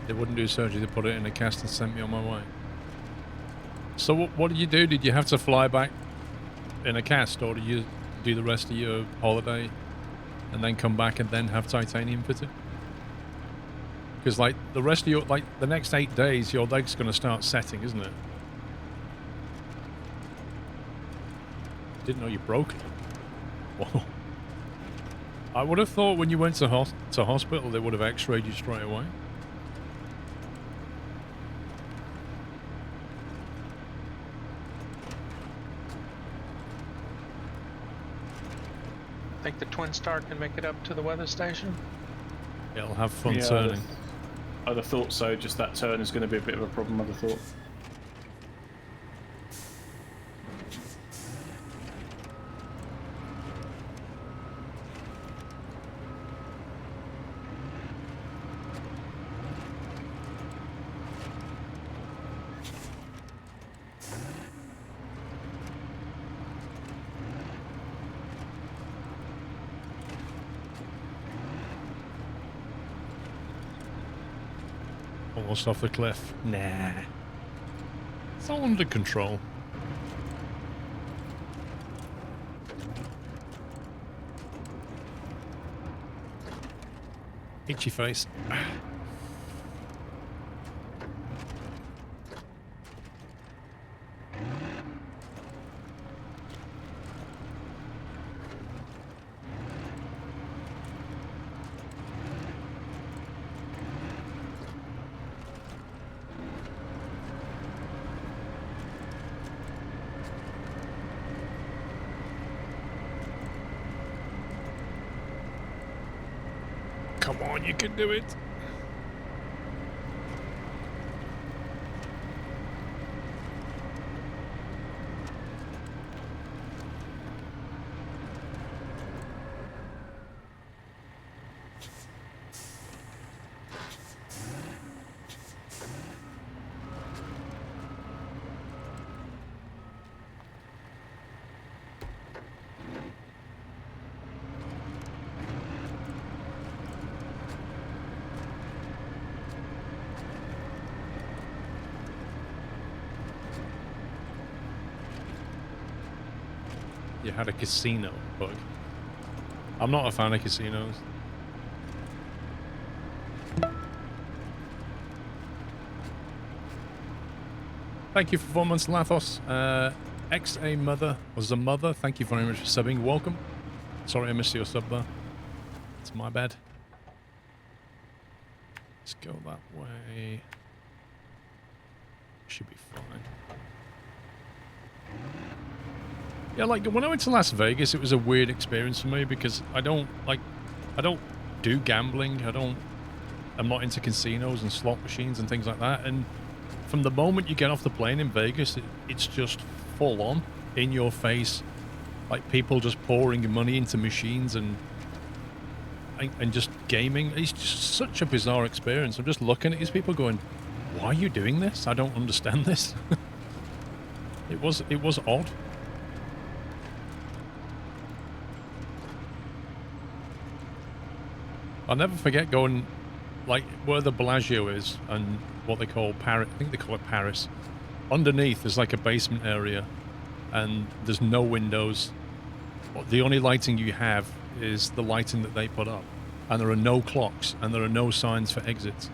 They wouldn't do surgery. They put it in a cast and sent me on my way. So what did you do? Did you have to fly back in a cast, or did you do the rest of your holiday and then come back and then have titanium fitted? Because like the rest of your, like the next 8 days, your leg's going to start setting, isn't it? Didn't know you broke it. Whoa. I would have thought when you went to hospital, they would have x-rayed you straight away. Think the Twin Star can make it up to the weather station? It'll have fun turning. I'd have thought so. Just that turn is going to be a bit of a problem, I'd have thought. Almost off the cliff. Nah. It's all under control. Itchy face. Come on, you can do it. You had a casino bug. I'm not a fan of casinos. Thank you for 4 months, Lathos. XA Mother was a mother. Thank you very much for subbing. Welcome. Sorry I missed your sub there. It's my bad. Let's go that way. Should be fine. Yeah, like when I went to Las Vegas, it was a weird experience for me because I don't do gambling. I'm not into casinos and slot machines and things like that. And from the moment you get off the plane in Vegas, it's just full on, in your face, like people just pouring money into machines and just gaming. It's just such a bizarre experience. I'm just looking at these people going, why are you doing this? I don't understand this. It was odd. I'll never forget going, like, where the Bellagio is and what they call Paris. I think they call it Paris. Underneath, there's like a basement area, and there's no windows. The only lighting you have is the lighting that they put up, and there are no clocks, and there are no signs for exits.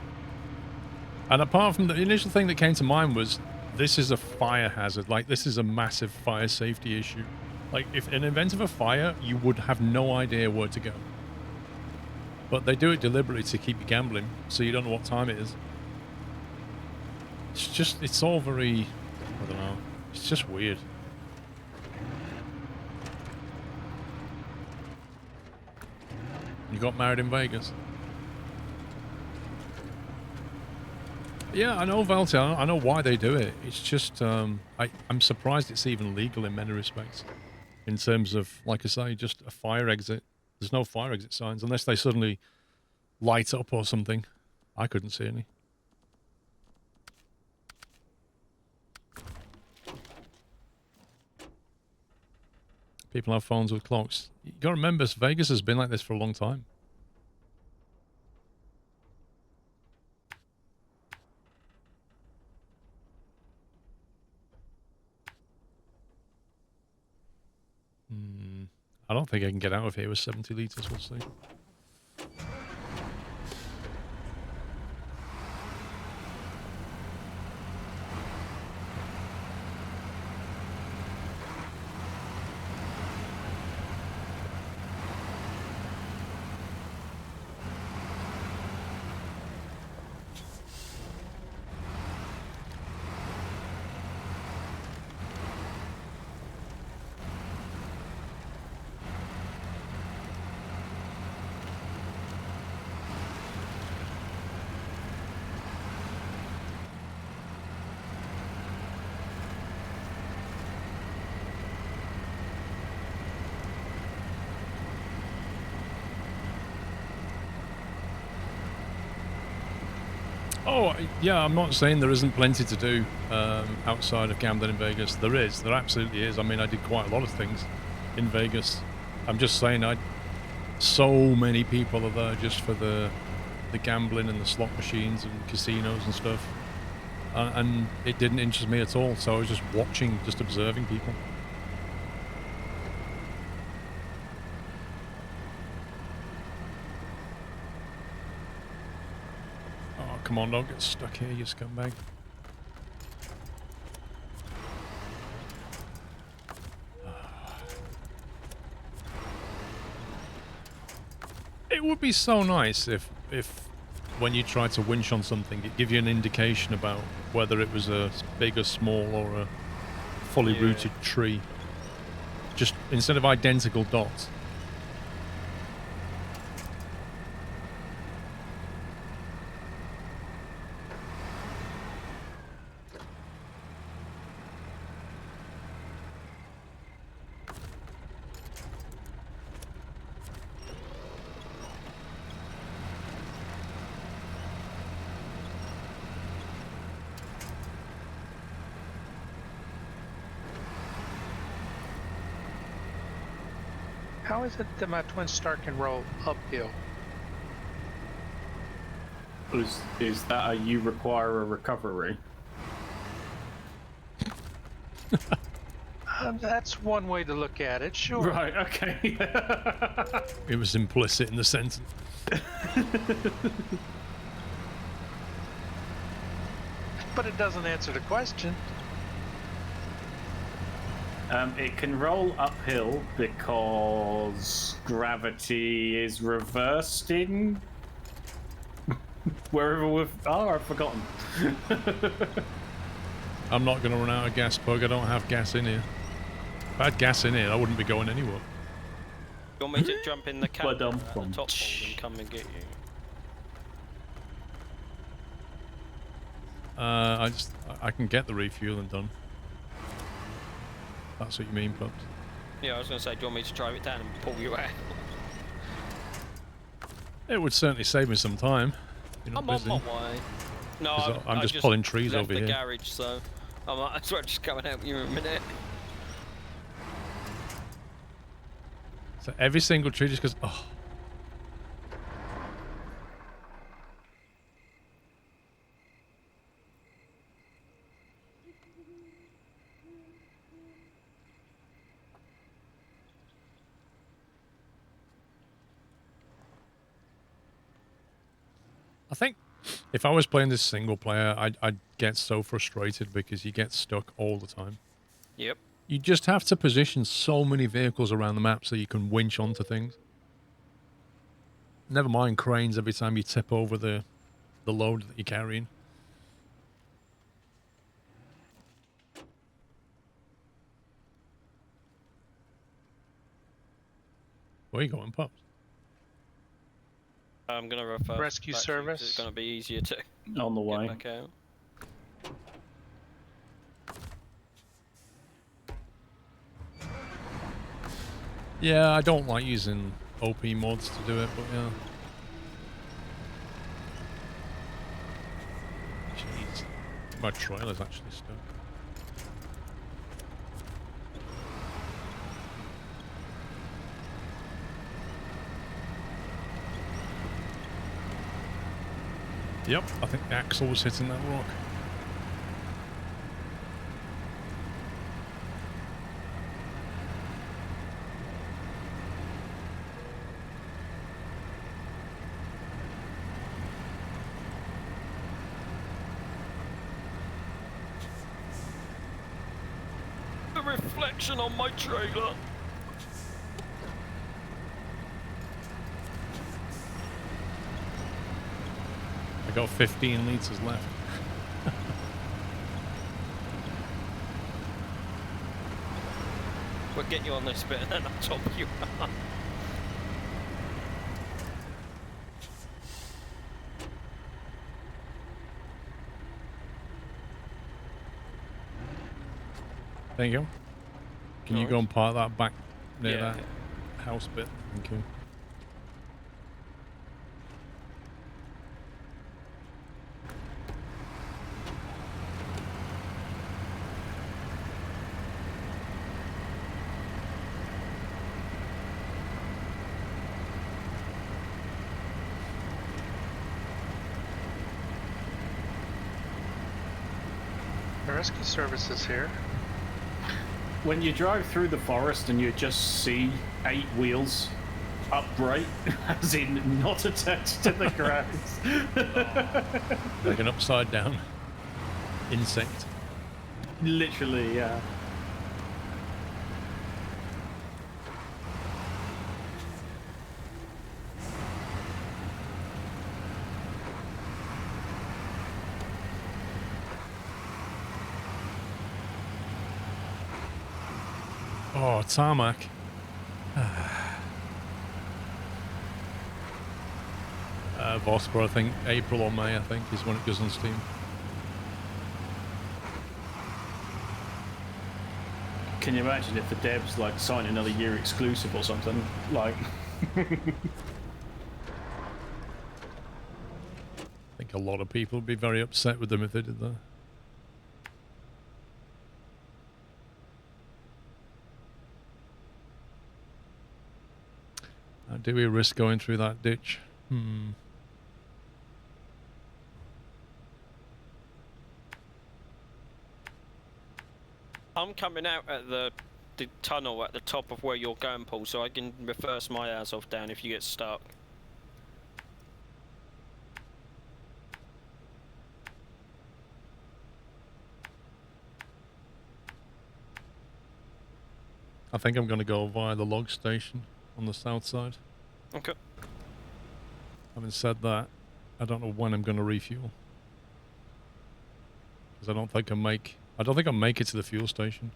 And apart from the initial thing that came to mind was, this is a fire hazard. Like, this is a massive fire safety issue. Like, if in event of a fire, you would have no idea where to go. But they do it deliberately to keep you gambling, so you don't know what time it is. It's all very, I don't know, it's just weird. You got married in Vegas? Yeah, I know, Valty, I know why they do it. It's just, I'm surprised it's even legal in many respects. In terms of, like I say, just a fire exit. There's no fire exit signs unless they suddenly light up or something. I couldn't see any. People have phones with clocks. You gotta remember, Vegas has been like this for a long time. I don't think I can get out of here with 70 litres, we'll see. Oh, yeah, I'm not saying there isn't plenty to do outside of gambling in Vegas. There is. There absolutely is. I mean, I did quite a lot of things in Vegas. I'm just saying, so many people are there just for the gambling and the slot machines and casinos and stuff. And it didn't interest me at all, so I was just watching, just observing people. Come on, don't get stuck here, you scumbag. It would be so nice if when you try to winch on something, it give you an indication about whether it was a big or small or a fully rooted tree. Just instead of identical dots. How is it that my twin star can roll uphill? Is that a you require a recovery? That's one way to look at it, sure. Right, okay. It was implicit in the sentence. But it doesn't answer the question. It can roll uphill because gravity is reversed in wherever we've... Oh, I've forgotten. I'm not going to run out of gas, Pug. I don't have gas in here. If I had gas in here, I wouldn't be going anywhere. You want me to jump in the cab at the top hole and come and get you? I can get the refueling done. That's what you mean, Pups. Yeah, I was going to say, do you want me to drive it down and pull you out? It would certainly save me some time. You're not I'm busy. on my way. No, I'm just pulling trees left over the here. garage, so I might as well just come and help you in a minute. So every single tree just goes, oh. I think if I was playing this single player, I'd get so frustrated because you get stuck all the time. Yep. You just have to position so many vehicles around the map so you can winch onto things. Never mind cranes every time you tip over the load that you're carrying. Where are you going, Pops? I'm going to refer Rescue back service. To you 'cause it's going to be easier to On the way. get back out. Yeah, I don't like using OP mods to do it, but yeah. Jeez. My trailer's actually stuck. Yep, I think the axle was hitting that rock. reflection on my trailer. I got 15 litres left. We'll get you on this bit and then I'll top you up. There you go. Can you go and park that back near that house bit? Thank you. The rescue service is here. When you drive through the forest and you just see 8 wheels upright, as in not attached to the ground. Like an upside down insect. Literally, yeah. Oh, tarmac. Vosper, I think April or May, I think, is when it goes on Steam. Can you imagine if the devs like sign another year exclusive or something? Like, I think a lot of people would be very upset with them if they did that. Do we risk going through that ditch? I'm coming out at the tunnel at the top of where you're going, Paul, so I can reverse my ass off down if you get stuck. I think I'm going to go via the log station on the south side. Okay. Having said that, I don't know when I'm going to refuel. Because I don't think I'll make it to the fuel station.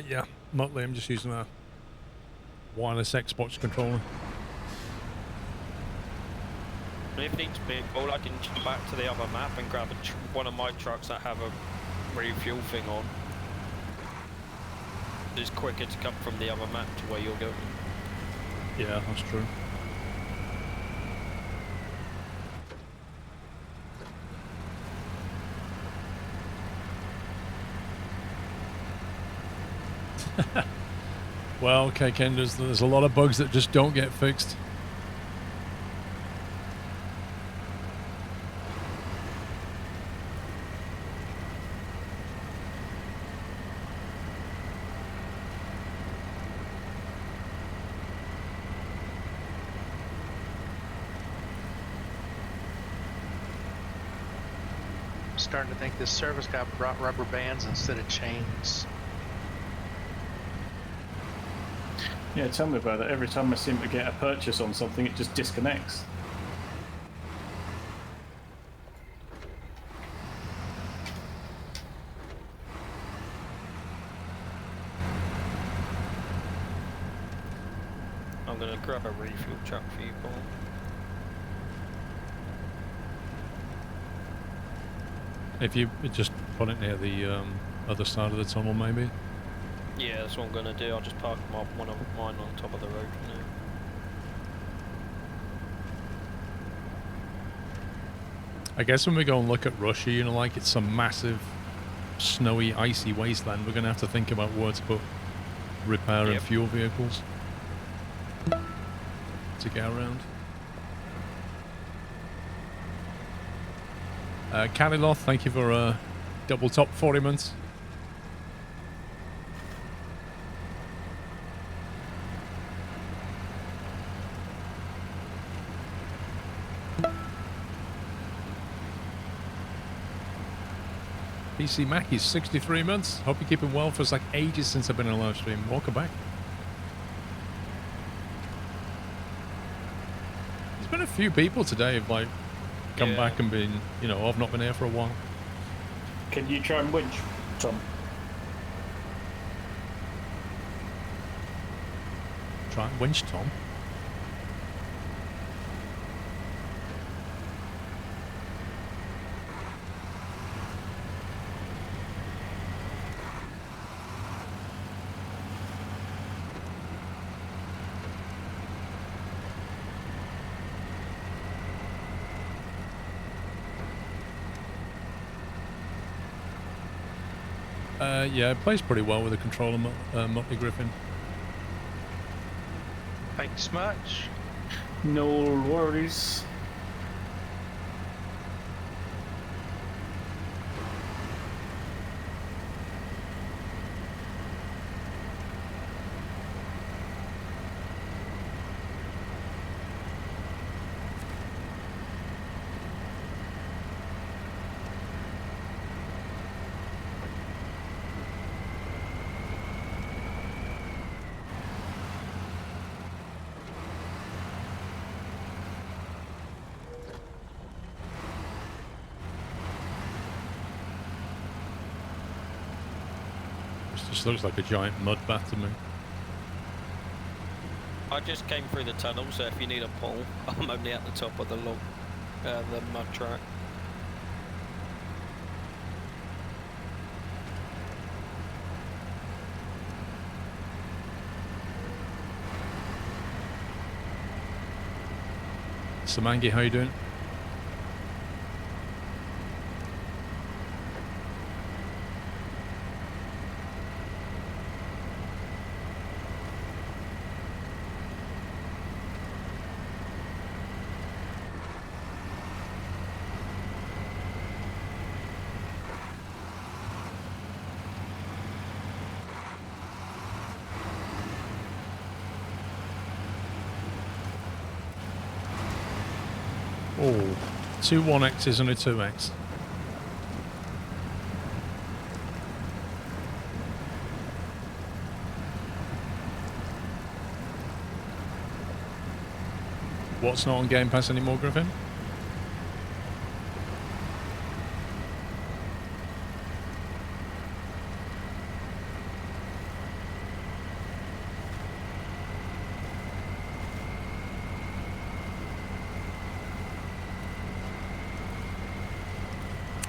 Yeah, Motley, I'm just using a wireless Xbox controller. If needs be, all I can jump back to the other map and grab one of my trucks that have a refuel thing on. It's quicker to come from the other map to where you're going. Yeah, that's true. Well, okay, Ken, there's a lot of bugs that just don't get fixed. I'm starting to think this service guy brought rubber bands instead of chains. yeah, tell me about it. Every time I seem to get a purchase on something, it just disconnects. I'm gonna grab a refuel truck for you, Paul. If you just put it near the other side of the tunnel, maybe. Yeah, that's what I'm gonna do. I'll just park one of mine on top of the road for now. I guess when we go and look at Russia, you know, like it's some massive, snowy, icy wasteland, we're going to have to think about where to put repair and fuel vehicles to get around. Caliloth, thank you for double top 40 months. PC Mackie, 63 months. Hope you're keeping well. Feels like ages since I've been in a live stream. Welcome back. There's been a few people today who've like come back and been, you know, I've not been here for a while. Can you try and winch, Tom? Try and winch, Tom. Yeah, it plays pretty well with the controller, Motley Griffin. Thanks much. No worries. Just looks like a giant mud bath to me. I just came through the tunnel, so if you need a pull, I'm only at the top of the the mud track. Samangi, how you doing? Oh, 2 1Xs and a 2X. What's not on Game Pass anymore, Griffin?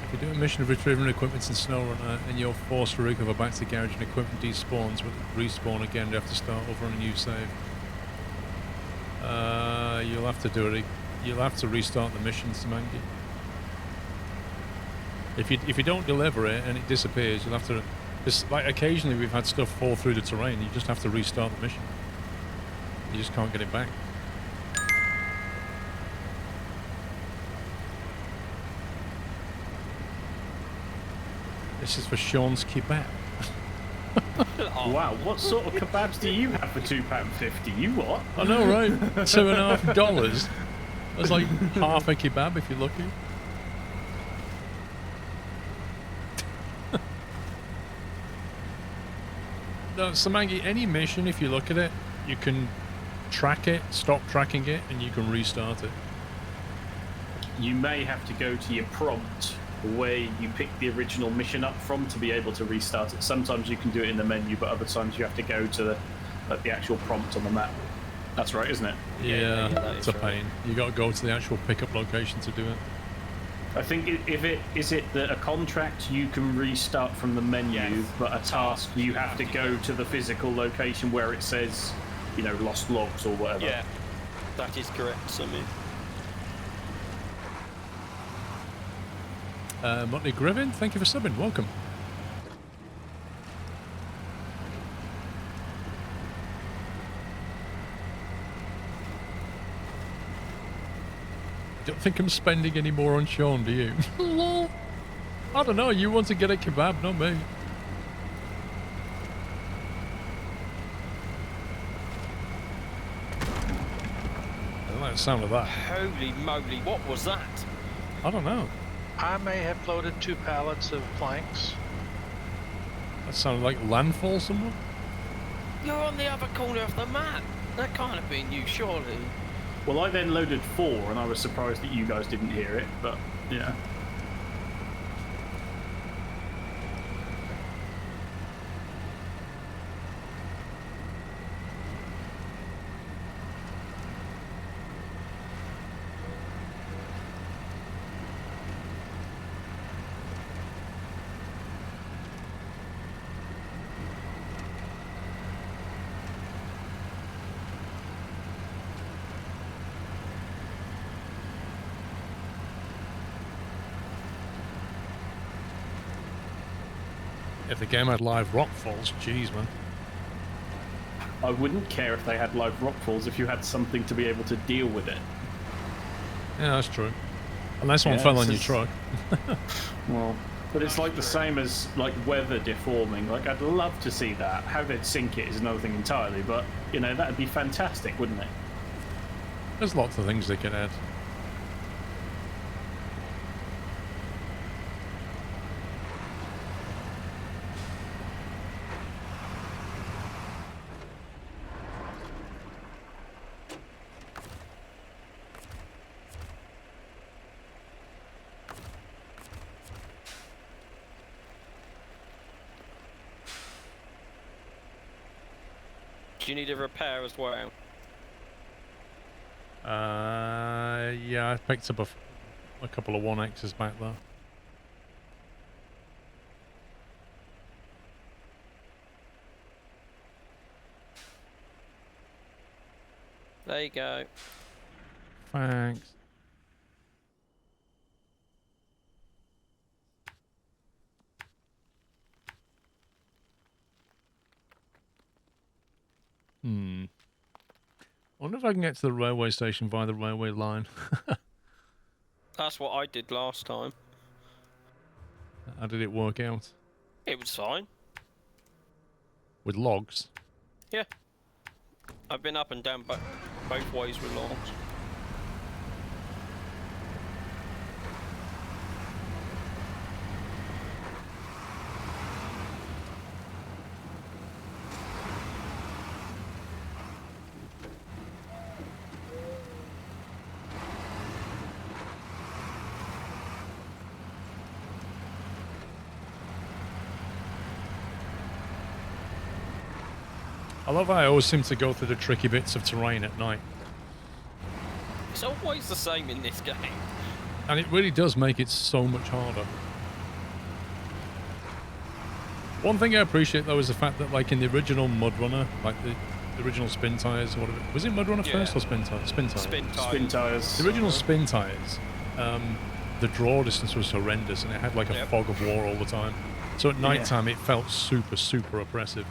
If you do a mission of retrieving equipment in Snowrunner and you're forced to recover back to the garage and equipment despawns, will it respawn again? You have to start over on a new save. You'll have to do it. You'll have to restart the mission, Samangi. If you don't deliver it and it disappears, you'll have to. Just like occasionally we've had stuff fall through the terrain. You just have to restart the mission. You just can't get it back. This is for Sean's kebab. Oh. Wow, what sort of kebabs do you have for £2.50? You what? I know, right? $2.50. That's like half a kebab if you're lucky. No, Samangi, any mission, if you look at it, you can track it, stop tracking it, and you can restart it. You may have to go to your prompt where you pick the original mission up from to be able to restart it. Sometimes you can do it in the menu, but other times you have to go to the actual prompt on the map. That's right, isn't it? Yeah, that it's is a right. pain. You got to go to the actual pickup location to do it. I think is it that a contract you can restart from the menu, but a task you have to go to the physical location where it says, you know, lost logs or whatever. Yeah, that is correct, Sammy. Motley Griffin, thank you for subbing. Welcome. Don't think I'm spending any more on Sean, do you? I don't know. You want to get a kebab, not me. I don't like the sound of that. Holy moly, what was that? I don't know. I may have floated 2 pallets of planks. That sounded like landfall somewhere. You're on the other corner of the map. That can't have been you, surely. Well, I then loaded 4, and I was surprised that you guys didn't hear it, but yeah. If the game had live rock falls, jeez, man. I wouldn't care if they had live rockfalls if you had something to be able to deal with it. Yeah, that's true. Unless one Yeah, fell on this your is- truck. Well, but it's like the same as like weather deforming. Like I'd love to see that. How they'd sink it is another thing entirely, but you know that'd be fantastic, wouldn't it? There's lots of things they can add. Do you need a repair as well? Yeah, I picked up a couple of 1Xs back there. There you go. Thanks. I wonder if I can get to the railway station via the railway line. That's what I did last time. How did it work out? It was fine. With logs? Yeah. I've been up and down both ways with logs. I love how I always seem to go through the tricky bits of terrain at night. It's always the same in this game. And it really does make it so much harder. One thing I appreciate though is the fact that like in the original Mudrunner, like the original spin tires or whatever, was it Mudrunner first or spin tires? Spin tires. Spin tires. The original spin tires, the draw distance was horrendous and it had like a fog of war all the time. So at night time it felt super, super oppressive.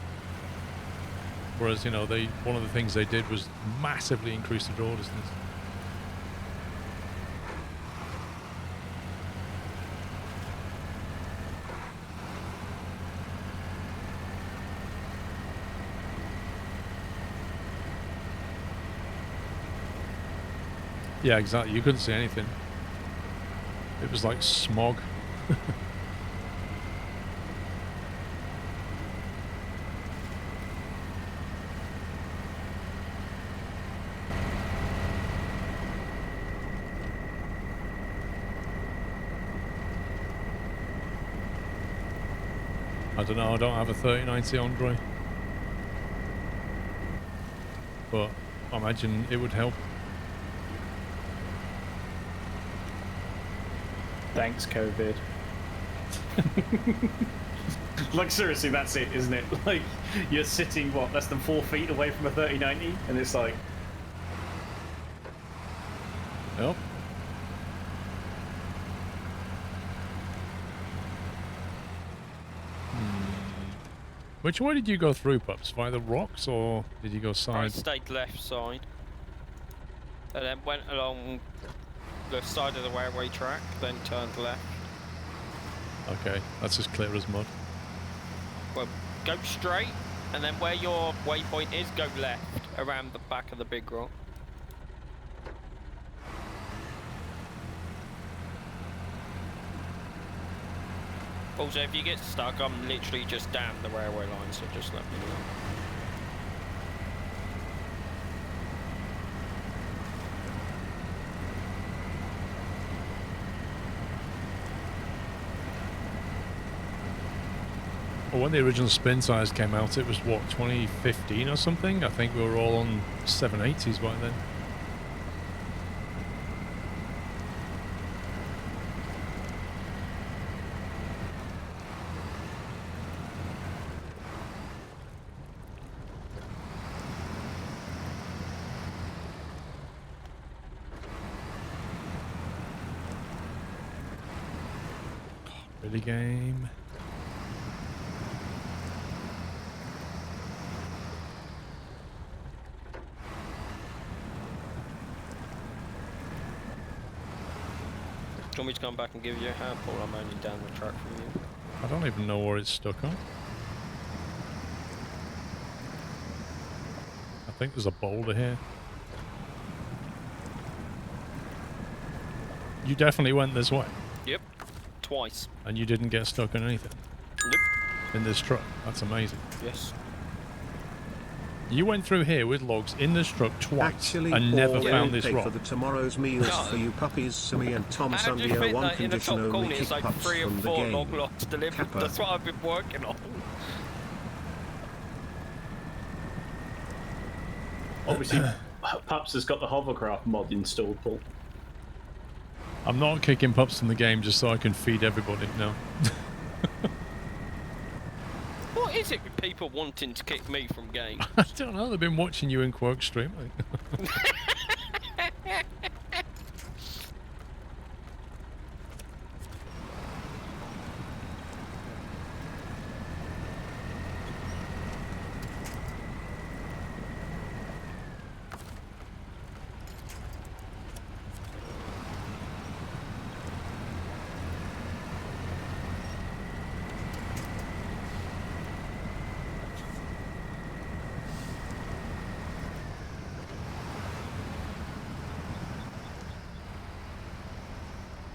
Whereas, you know, one of the things they did was massively increase the draw distance. Yeah, exactly. You couldn't see anything. It was like smog. I don't know, I don't have a 3090 Andre. But I imagine it would help. Thanks, COVID. Like, seriously, that's it, isn't it? Like, you're sitting, what, less than 4 feet away from a 3090? And it's like... Yep. Which way did you go through, Pups? Via the rocks, or did you go I side? stayed left side. And then went along the side of the railway track, then turned left. Okay, that's as clear as mud. Well, go straight, and then where your waypoint is, go left, around the back of the big rock. Also, if you get stuck, I'm literally just down the railway line, so just let me know. Well, when the original spin size came out, it was what, 2015 or something? I think we were all on 780s by then. Really game. Do you want me to come back and give you a hand, Paul? I'm only down the track from you. I don't even know where it's stuck on. I think there's a boulder here. You definitely went this way. Yep. Twice. And you didn't get stuck on anything. Nope. In this truck. That's amazing. Yes. You went through here with logs in this truck twice Actually, and never Paul, found we this pay rock. for the tomorrow's meals No. for you puppies, Simi and Tom I just Sunday. think One that in the condition top corner only: it's kick like pups 3 or from the 4 game. log lots delivered. Kappa. That's what I've been working on. Obviously, Pups has got the hovercraft mod installed, Paul. I'm not kicking pups in the game just so I can feed everybody. No. What is it with people wanting to kick me from games? I don't know. They've been watching you in Quirk stream.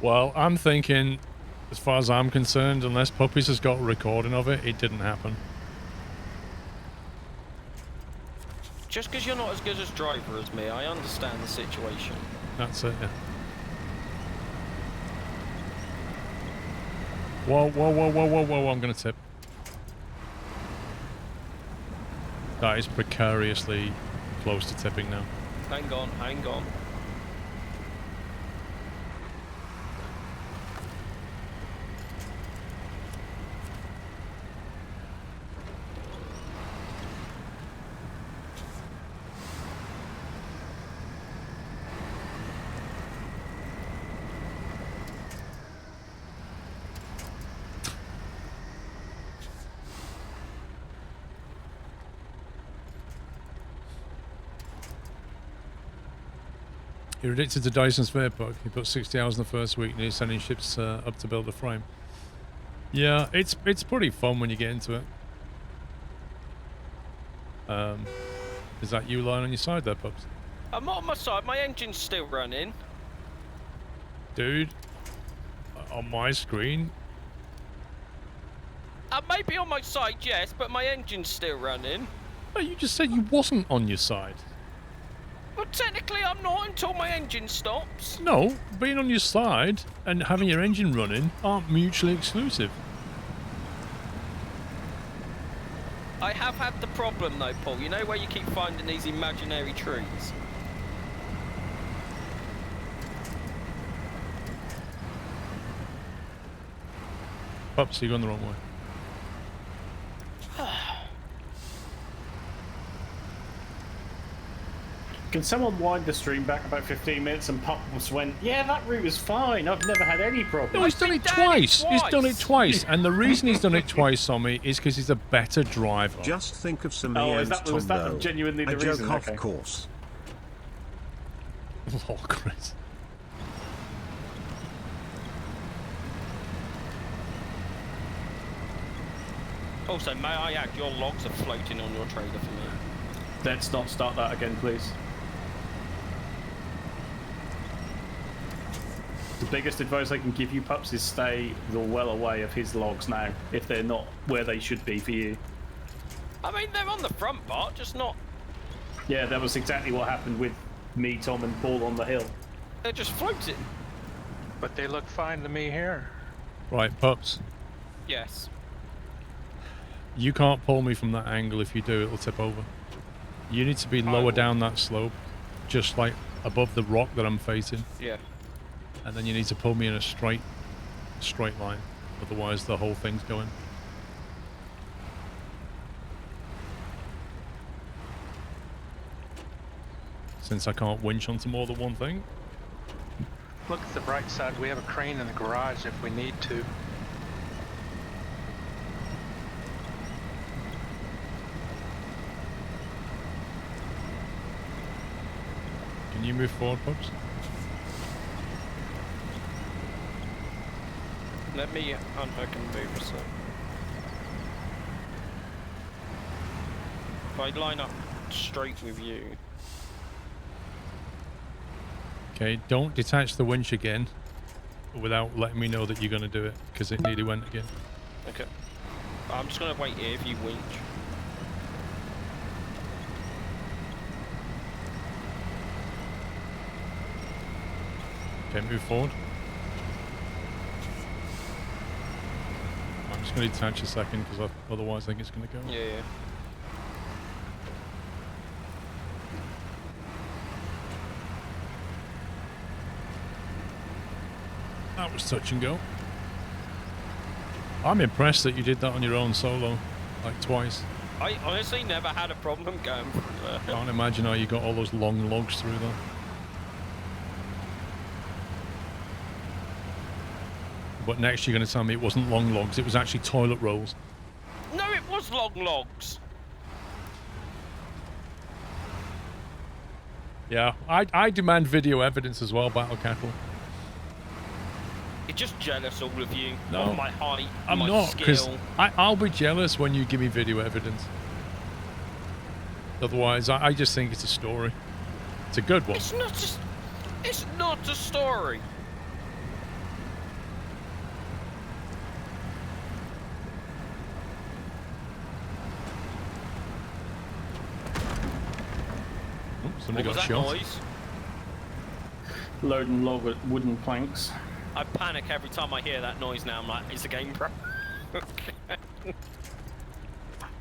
Well, I'm thinking, as far as I'm concerned, unless Puppies has got a recording of it, it didn't happen. Just because you're not as good as driver as me, I understand the situation. That's it, yeah. Whoa, whoa, whoa, whoa, whoa, whoa, I'm gonna tip. That is precariously close to tipping now. Hang on, hang on. You're addicted to Dyson's Sphere Park. He put 60 hours in the first week and he's sending ships up to build a frame. Yeah, it's pretty fun when you get into it. Is that you lying on your side there, Pups? I'm not on my side, my engine's still running. Dude, on my screen. I may be on my side, yes, but my engine's still running. Oh, you just said you wasn't on your side. Well, technically I'm not until my engine stops. No, being on your side and having your engine running aren't mutually exclusive. I have had the problem though, Paul. You know where you keep finding these imaginary trees? Pups, you're going the wrong way. Can someone wind the stream back about 15 minutes and Pups went, yeah, that route is fine. I've never had any problem. No, he's done it twice. He's done it twice. And the reason he's done it twice on me is because he's a better driver. Just think of Simi Oh, and Tom, was that though. genuinely the A reason? joke, Okay. of course. Oh, Chris. Also, may I add, your logs are floating on your trailer for me. Let's not start that again, please. The biggest advice I can give you, pups, is stay well away of his logs now, if they're not where they should be for you. I mean, they're on the front part, just not. Yeah, that was exactly what happened with me, Tom, and Paul on the hill. They're just floating. But they look fine to me here. Right, pups. Yes. You can't pull me from that angle. If you do, it'll tip over. You need to be lower down that slope, just like above the rock that I'm facing. Yeah. And then you need to pull me in a straight line. Otherwise, the whole thing's going. Since I can't winch onto more than one thing. Look at the bright side. We have a crane in the garage if we need to. Can you move forward, pups? Let me unhook and move a sec. If I line up straight with you. Okay, don't detach the winch again without letting me know that you're going to do it, because it nearly went again. Okay. I'm just going to wait here if you winch. Okay, move forward. I'm just going to detach a second, because otherwise I think it's going to go. Yeah. That was touch and go. I'm impressed that you did that on your own solo, like twice. I honestly never had a problem going through there. I can't imagine how you got all those long logs through there. But next you're going to tell me it wasn't long logs, it was actually toilet rolls. No, it was long logs. Yeah, I demand video evidence as well, Battle Cattle. You're just jealous, all of you, No, of my height, I'm my not, because skill. I'll be jealous when you give me video evidence. Otherwise, I just think it's a story. It's a good one. It's not a story. Oh, somebody What got was that shot. noise? Loading log at wooden planks. I panic every time I hear that noise now. I'm like, is the game broke?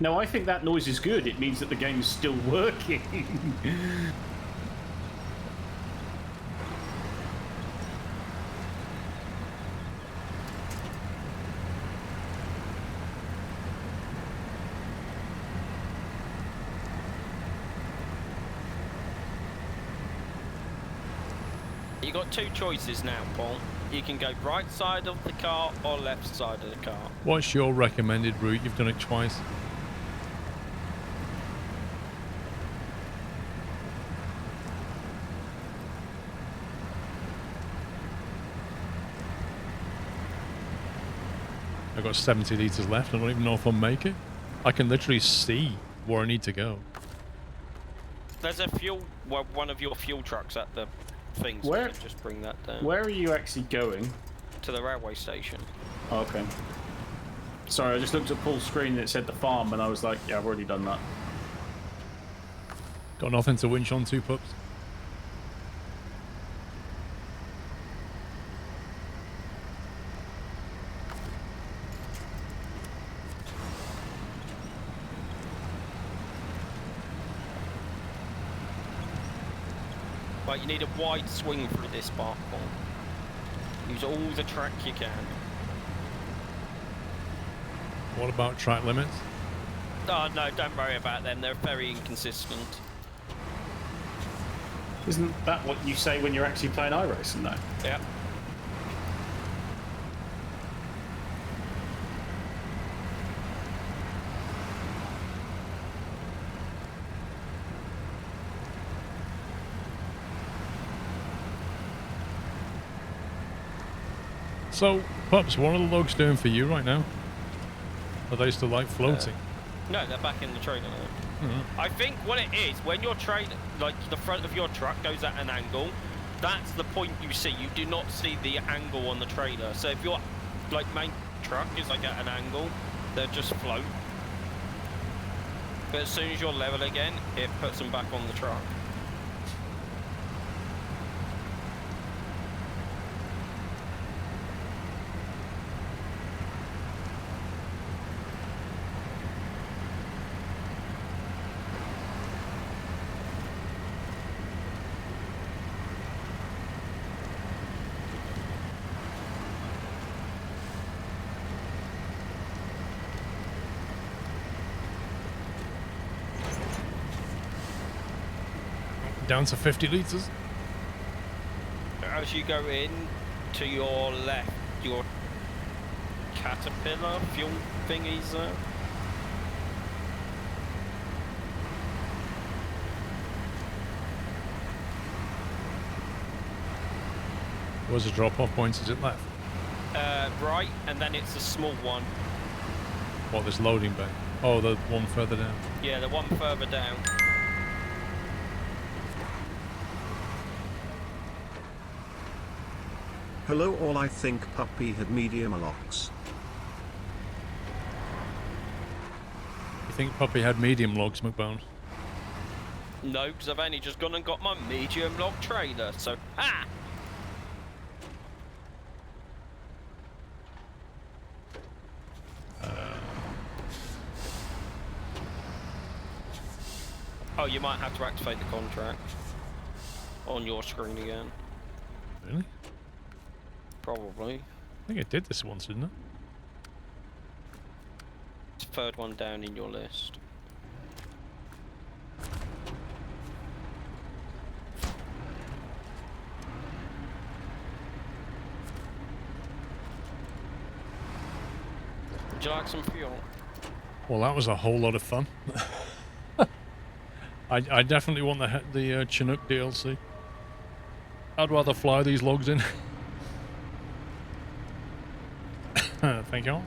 No, I think that noise is good. It means that the game is still working. You got two choices now, Paul. You can go right side of the car or left side of the car. What's your recommended route? You've done it twice. I've got 70 litres left. I don't even know if I'll make it. I can literally see where I need to go. There's a one of your fuel trucks at the thing, so Where? you can just bring that down. Where are you actually going? To the railway station. Oh, okay. Sorry, I just looked at Paul's screen and it said the farm, and I was like, yeah, I've already done that. Got nothing to winch on to, pups. But you need a wide swing through this part, Paul. Use all the track you can. What about track limits? Oh no, don't worry about them. They're very inconsistent. Isn't that what you say when you're actually playing iRacing, though? Yeah. So, pups, what are the logs doing for you right now? Are they still like floating? No, they're back in the trailer now. Mm-hmm. I think what it is, when your trailer, like the front of your truck goes at an angle, That's the point you see. You do not see the angle on the trailer. So if your like main truck is like at an angle, they'll just float. But as soon as you're level again, it puts them back on the truck. Down to 50 litres. As you go in to your left, your caterpillar fuel thingies there. Where's the drop-off point? Is it left? Right, and then it's a small one. What, this loading bay? Oh, the one further down. Yeah, the one further down. Hello all, I think Puppy had medium locks. You think Puppy had medium logs, McBone? No, because I've only just gone and got my medium log trailer, so ha! Oh, you might have to activate the contract on your screen again. Really? Probably. I think I did this once, didn't I? It's the third one down in your list. Would you like some fuel? Well, that was a whole lot of fun. I definitely want the Chinook DLC. I'd rather fly these logs in. Thank you all.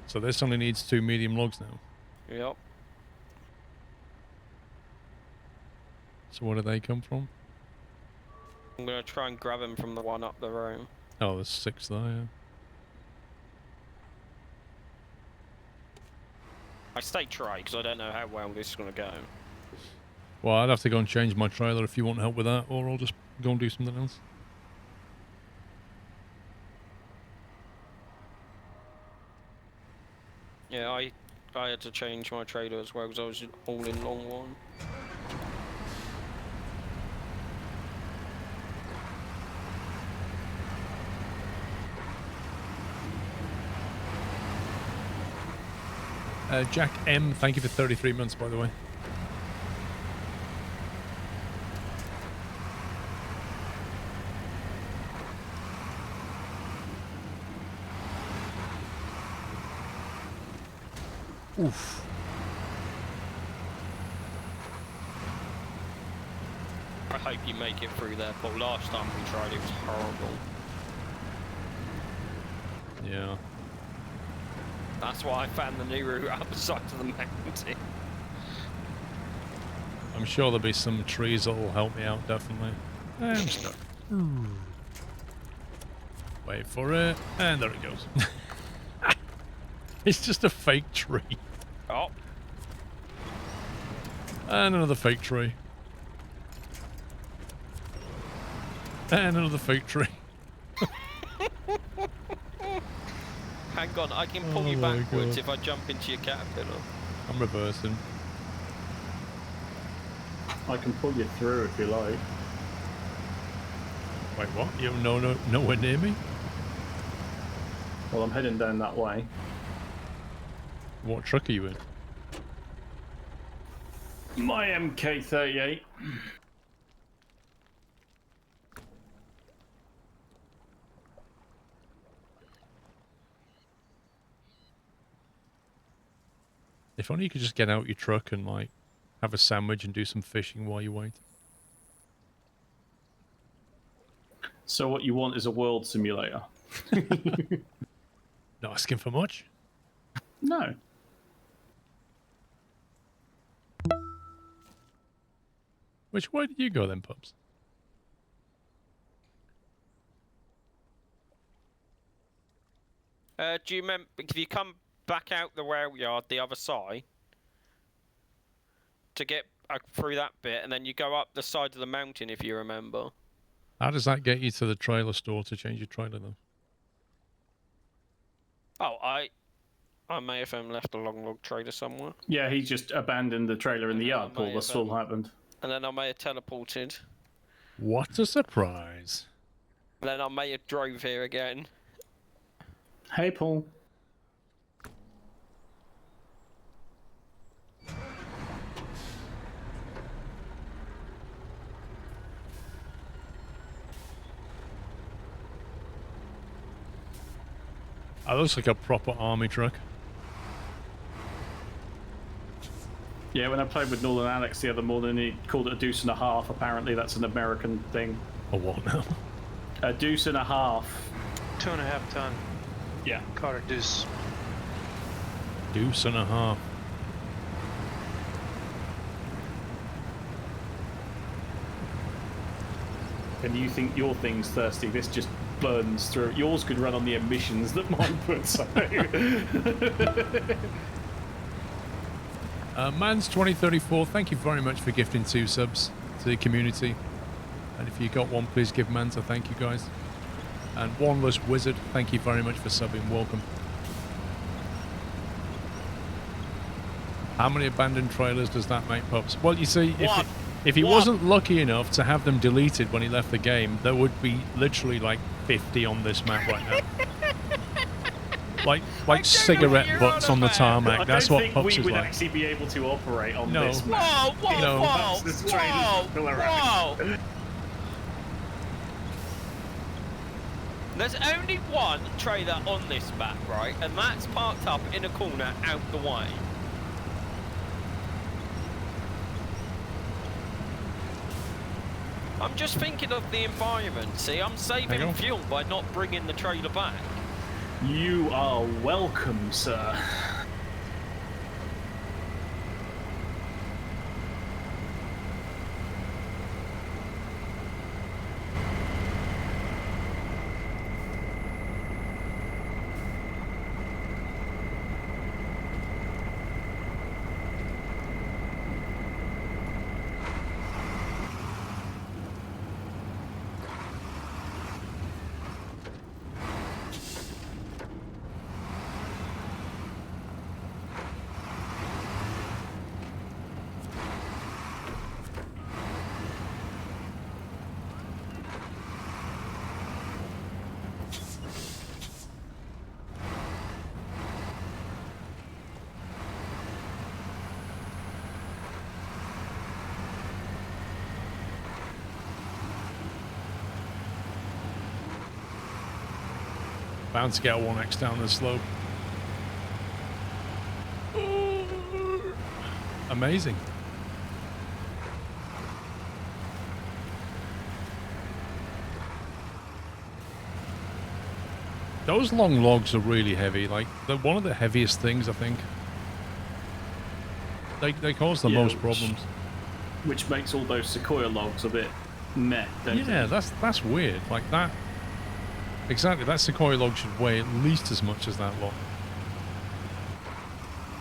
So this only needs 2 medium logs now. Yep. So where do they come from? I'm gonna try and grab him from the one up the road. Oh, there's 6 there, yeah. I stay try because I don't know how well this is gonna go. Well, I'd have to go and change my trailer if you want help with that, or I'll just go and do something else. Yeah, I had to change my trailer as well because I was all in long one. Jack M, thank you for 33 months, by the way. Oof. I hope you make it through there, but last time we tried it was horrible. Yeah. That's why I found the new route up the side of the mountain. I'm sure there'll be some trees that will help me out, definitely. I'm stuck. Wait for it, and there it goes. It's just a fake tree. Oh. And another fake tree. And another fake tree. Hang on, I can pull you backwards if I jump into your caterpillar. I'm reversing. I can pull you through if you like. Wait, what? You're nowhere near me? Well, I'm heading down that way. What truck are you in? My MK38. If only you could just get out your truck and, like, have a sandwich and do some fishing while you wait. So what you want is a world simulator? Not asking for much. Which way did you go then, pups? Do you remember if you come back out the rail yard the other side to get through that bit, and then you go up the side of the mountain if you remember? How does that get you to the trailer store to change your trailer though? Oh, I may have left a long log trailer somewhere. Yeah, he just abandoned the trailer in the yard, Paul. That's all happened. And then I may have teleported. What a surprise. And then I may have drove here again. Hey, Paul. That looks like a proper army truck. Yeah, when I played with Northern Alex the other morning, he called it a deuce and a half. Apparently, that's an American thing. A what now? A deuce and a half. 2.5 ton. Yeah. Caught a deuce. Deuce and a half. And you think your thing's thirsty, this just burns through. Yours could run on the emissions that mine puts out. Mans 2034, thank you very much for gifting 2 subs to the community. And if you got one, please give Mans a thank you, guys. And Wanless Wizard, thank you very much for subbing. Welcome. How many abandoned trailers does that make, pups? Well, you see, if he wasn't lucky enough to have them deleted when he left the game, there would be literally like 50 on this map right now. like cigarette butts on the tarmac. That's what pups is we would like. actually be able to operate on No. this map. Whoa! There's only one trailer on this map, right? And that's parked up in a corner out the way. I'm just thinking of the environment. See, I'm saving fuel by not bringing the trailer back. You are welcome, sir. Bound to get a 1x down the slope. Amazing. Those long logs are really heavy. Like, they're one of the heaviest things, I think. They cause the most problems. Which makes all those Sequoia logs a bit meh, don't they? Yeah, that's weird. Like that. Exactly, that Sequoia log should weigh at least as much as that log.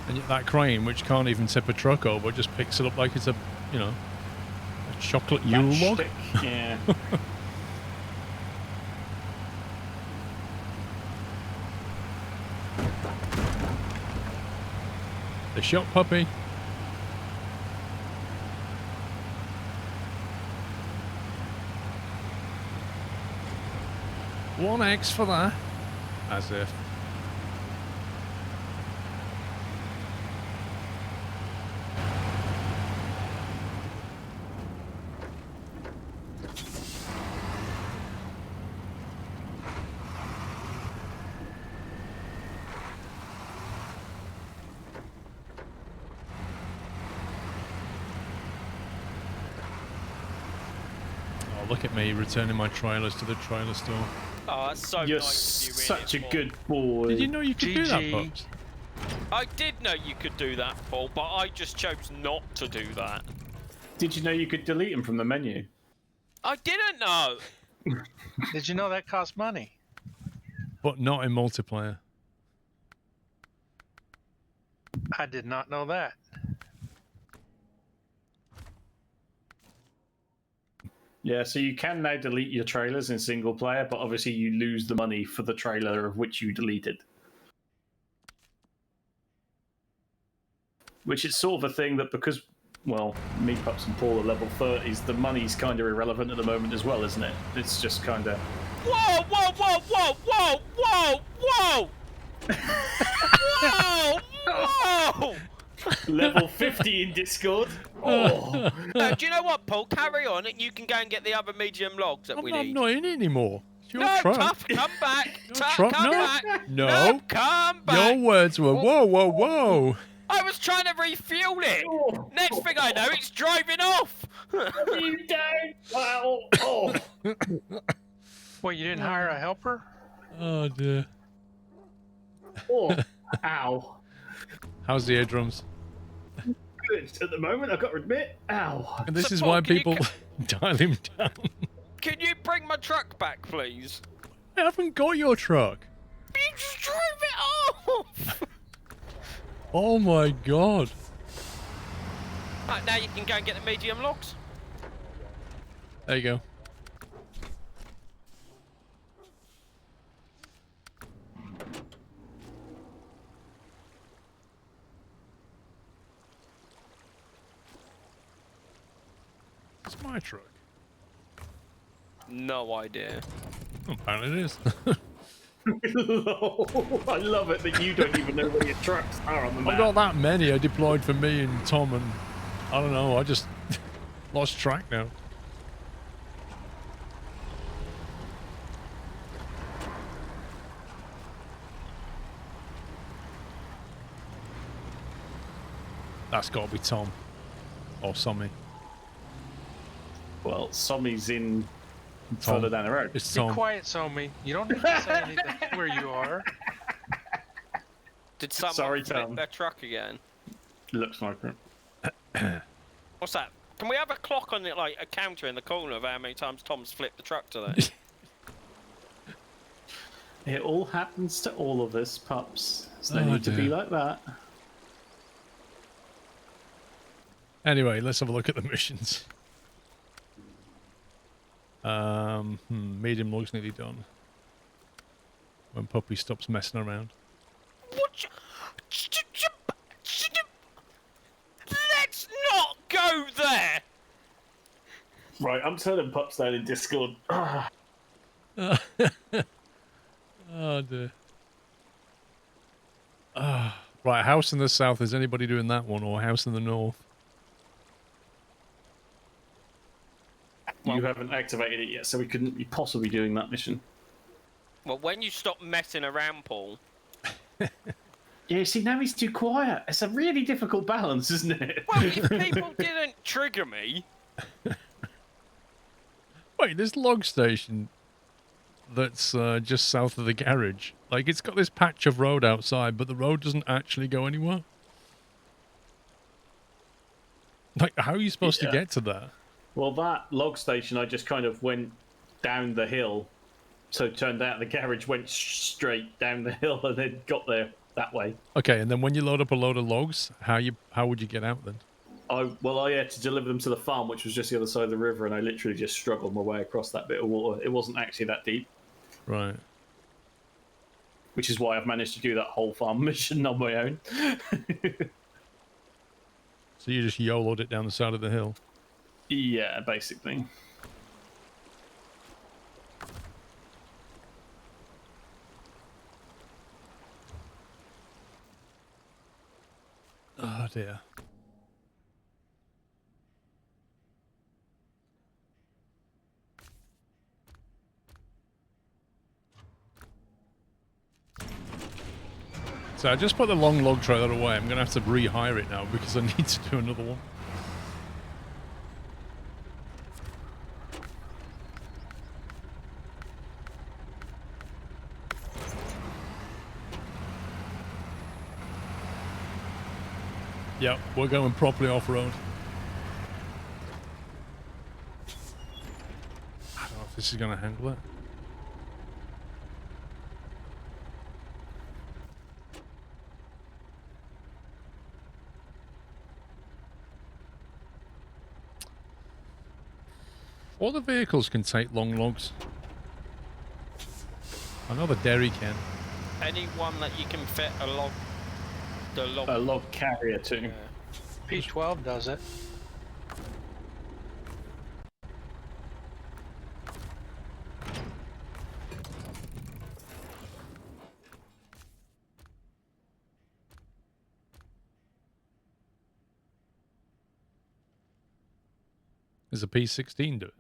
And yet that crane, which can't even tip a truck over, just picks it up like it's a, you know, a chocolate Yule log. Yeah. The shot puppy. One X for that. As if. Oh, look at me returning my trailers to the trailer store. Oh, that's so You're nice of you, such a Paul. good boy. Did you know you could do that, Pops? I did know you could do that, Paul, but I just chose not to do that. Did you know you could delete them from the menu? I didn't know. Did you know that costs money? But not in multiplayer. I did not know that. Yeah, so you can now delete your trailers in single player, but obviously you lose the money for the trailer of which you deleted. Which is sort of a thing that because, well, me, Pups, and Paul are level 30s, the money's kind of irrelevant at the moment as well, isn't it? It's just kind of... Whoa, whoa, whoa, whoa, whoa, whoa, whoa! Whoa, whoa! Level 50 in Discord. Oh. No, do you know what, Paul? Carry on and you can go and get the other medium logs that we I'm need. not in it anymore. It's your No, truck. Tough, come back. Tough, truck, come no. back. No. Come back. Your words were, whoa, whoa, whoa. I was trying to refuel it. Oh. Next thing I know, it's driving off. You don't. Well, oh. Well, you didn't hire a helper? Oh, dear. Oh. Ow. How's the eardrums? Good at the moment, I've got to admit. Ow. And this So, is Paul, why can you people dial him down. Can you bring my truck back, please? I haven't got your truck. You just drove it off. Oh, my God. Right, now you can go and get the medium logs. There you go. It's my truck. No idea. Apparently it is. I love it that you don't even know where your trucks are on the map. I've got that many I deployed for me and Tom, and I don't know, I just lost track now. That's got to be Tom. Or Sommy. Well, Sommy's in Tom. further down the road. It's Be Tom. quiet, Somi. You don't have to say anything where you are. Did someone Sorry, flip Tom. their truck again? Looks like it. What's that? Can we have a clock on it, like a counter in the corner of how many times Tom's flipped the truck today? It all happens to all of us, pups. There's no Oh, need to be dear. like that. Anyway, let's have a look at the missions. Medium log's nearly done. When Puppy stops messing around. What? Let's not go there. Right, I'm turning pups down in Discord. Oh dear. Right, house in the south. Is anybody doing that one, or house in the north? You haven't activated it yet, so we couldn't be possibly doing that mission. Well, when you stop messing around, Paul. Yeah, see, now he's too quiet. It's a really difficult balance, isn't it? Well, if people didn't trigger me. Wait, this log station that's just south of the garage. Like, it's got this patch of road outside, but the road doesn't actually go anywhere. Like, how are you supposed to get to that? Well, that log station, I just kind of went down the hill. So it turned out the garage went straight down the hill and then got there that way. Okay, and then when you load up a load of logs, how would you get out then? I had to deliver them to the farm, which was just the other side of the river, and I literally just struggled my way across that bit of water. It wasn't actually that deep. Right. Which is why I've managed to do that whole farm mission on my own. So you just YOLO'd it down the side of the hill. Yeah, basically. Oh dear. So I just put the long log trailer away. I'm going to have to rehire it now because I need to do another one. Yep, we're going properly off-road. this is going to handle it. All the vehicles can take long logs. I know the dairy can. Any one that you can fit a log, A log carrier too. Yeah. P12 does it. Does a P16 do it?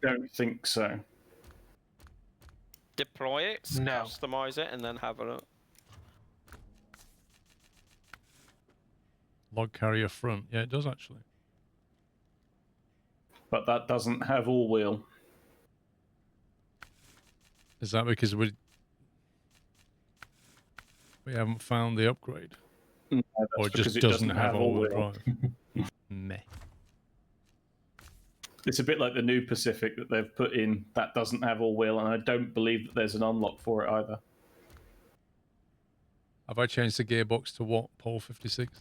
Don't think so. Deploy it, No. customize it, and then have a look. Log carrier front. Yeah, it does actually. But that doesn't have all wheel. Is that because we haven't found the upgrade? No, Or it because just doesn't have all-wheel drive? Meh. It's a bit like the new Pacific that they've put in that doesn't have all wheel, and I don't believe that there's an unlock for it either. Have I changed the gearbox to what? Pole 56?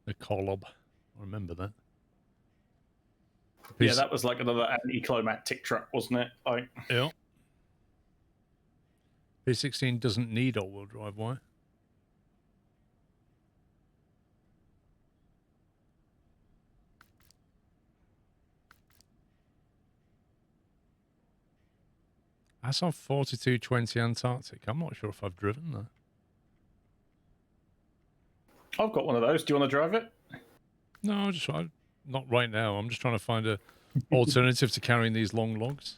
The Kolob. I remember that. Yeah, that was like another anticlimactic truck, wasn't it? Yeah. P16 doesn't need all-wheel drive. Why? That's on 4220 Antarctic. I'm not sure if I've driven that. I've got one of those. Do you want to drive it? No, not right now. I'm just trying to find a alternative to carrying these long logs.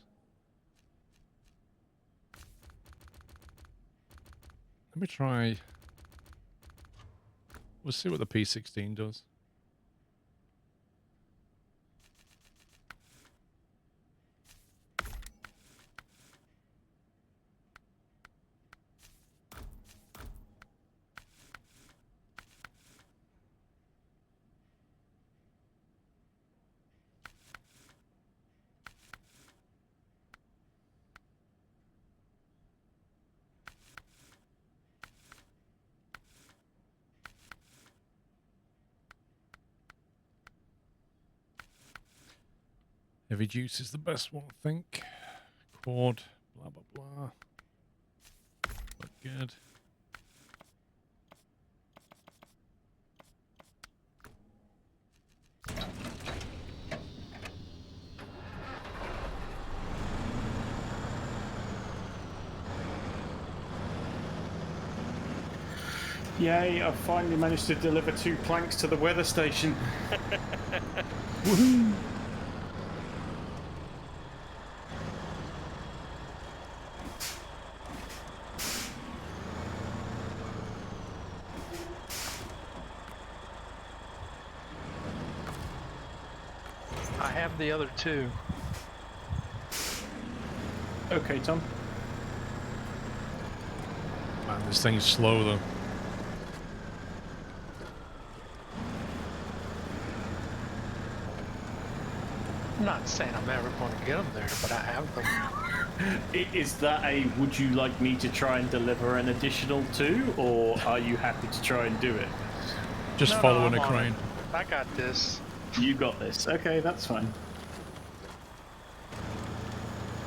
Let me try. We'll see what the P16 does. Heavy juice is the best one, I think. Quad, blah, blah, blah. Look good. Yay, I finally managed to deliver 2 planks to the weather station. Woohoo! I have the other two. Okay, Tom. Man, this thing's slow though. I'm not saying I'm ever going to get them there, but I have them. Is that a would you like me to try and deliver an additional 2, or are you happy to try and do it? Just No, following I'm a on crane. it. I got this. You got this. Okay, that's fine.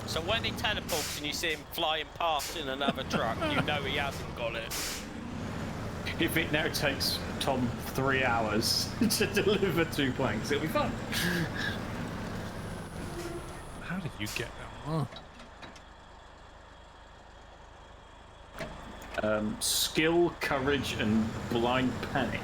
So when he teleports and you see him flying past in another truck, you know he hasn't got it. if it now takes Tom 3 hours to deliver 2 planks, it'll be fun. How did you get that? Skill, courage, and blind panic.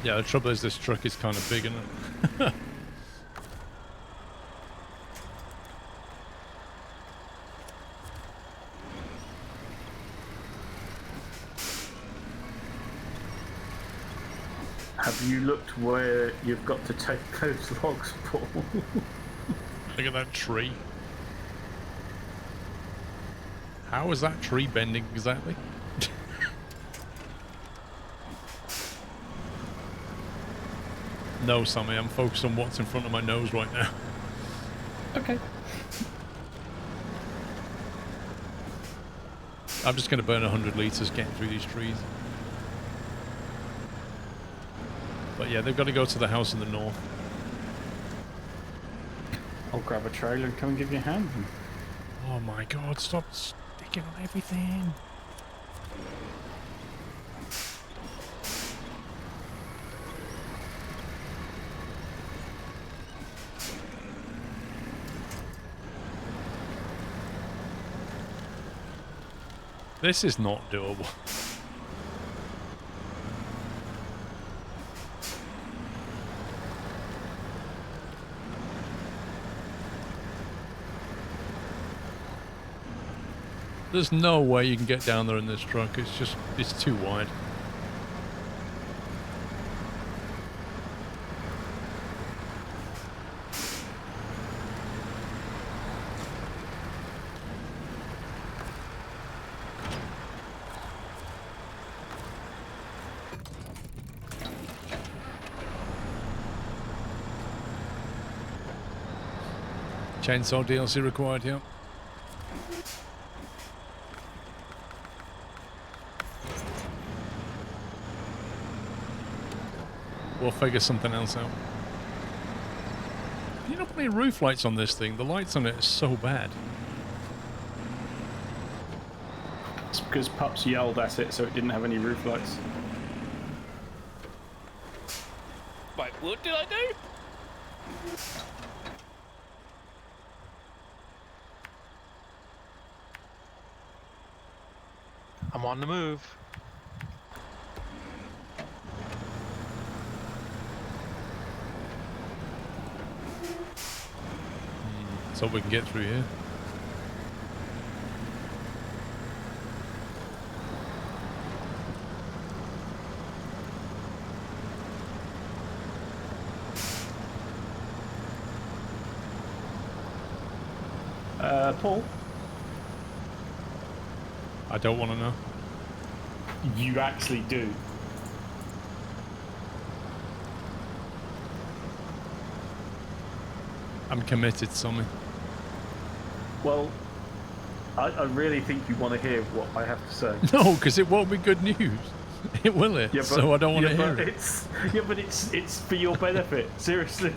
Yeah, the trouble is this truck is kind of big, isn't it? Have you looked where you've got to take those logs, Paul? Look at that tree. How is that tree bending exactly? No, Sammy, I'm focused on what's in front of my nose right now. Okay. I'm just going to burn 100 litres getting through these trees. But yeah, they've got to go to the house in the north. I'll grab a trailer and come and give you a hand. Oh my god, stop sticking on everything. This is not doable. There's no way you can get down there in this truck. It's too wide. Chainsaw DLC required, yeah. We'll figure something else out. You don't put any roof lights on this thing. The lights on it are so bad. It's because Pups yelled at it, so it didn't have any roof lights. Wait, what did I do? I'm on the move. So we can get through here. Paul? I don't want to know. You actually do. I'm committed, Sammy. Well, I really think you want to hear what I have to say. No, because it won't be good news. It will it? Yeah, but, so I don't want to hear it. It's for your benefit. Seriously.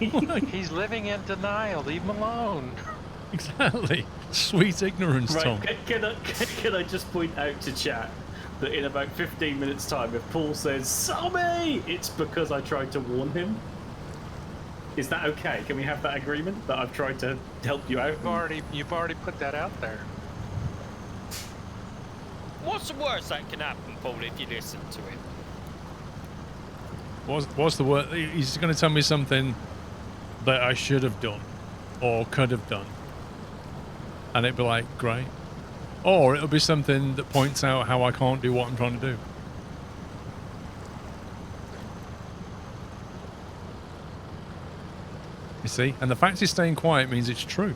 He's living in denial. Leave him alone. Exactly. Sweet ignorance, Tom. Right, can I just point out to chat that in about 15 minutes' time, if Paul says, Sammy, it's because I tried to warn him? Is that okay? Can we have that agreement that I've tried to help you out? You've already put that out there. What's the worst that can happen, Paul, if you listen to him? What's the word? He's going to tell me something that I should have done or could have done. And it'd be like, great. Or it'll be something that points out how I can't do what I'm trying to do. You see? And the fact he's staying quiet means it's true.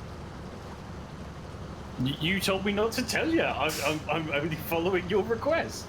You told me not to tell you. I'm only following your request.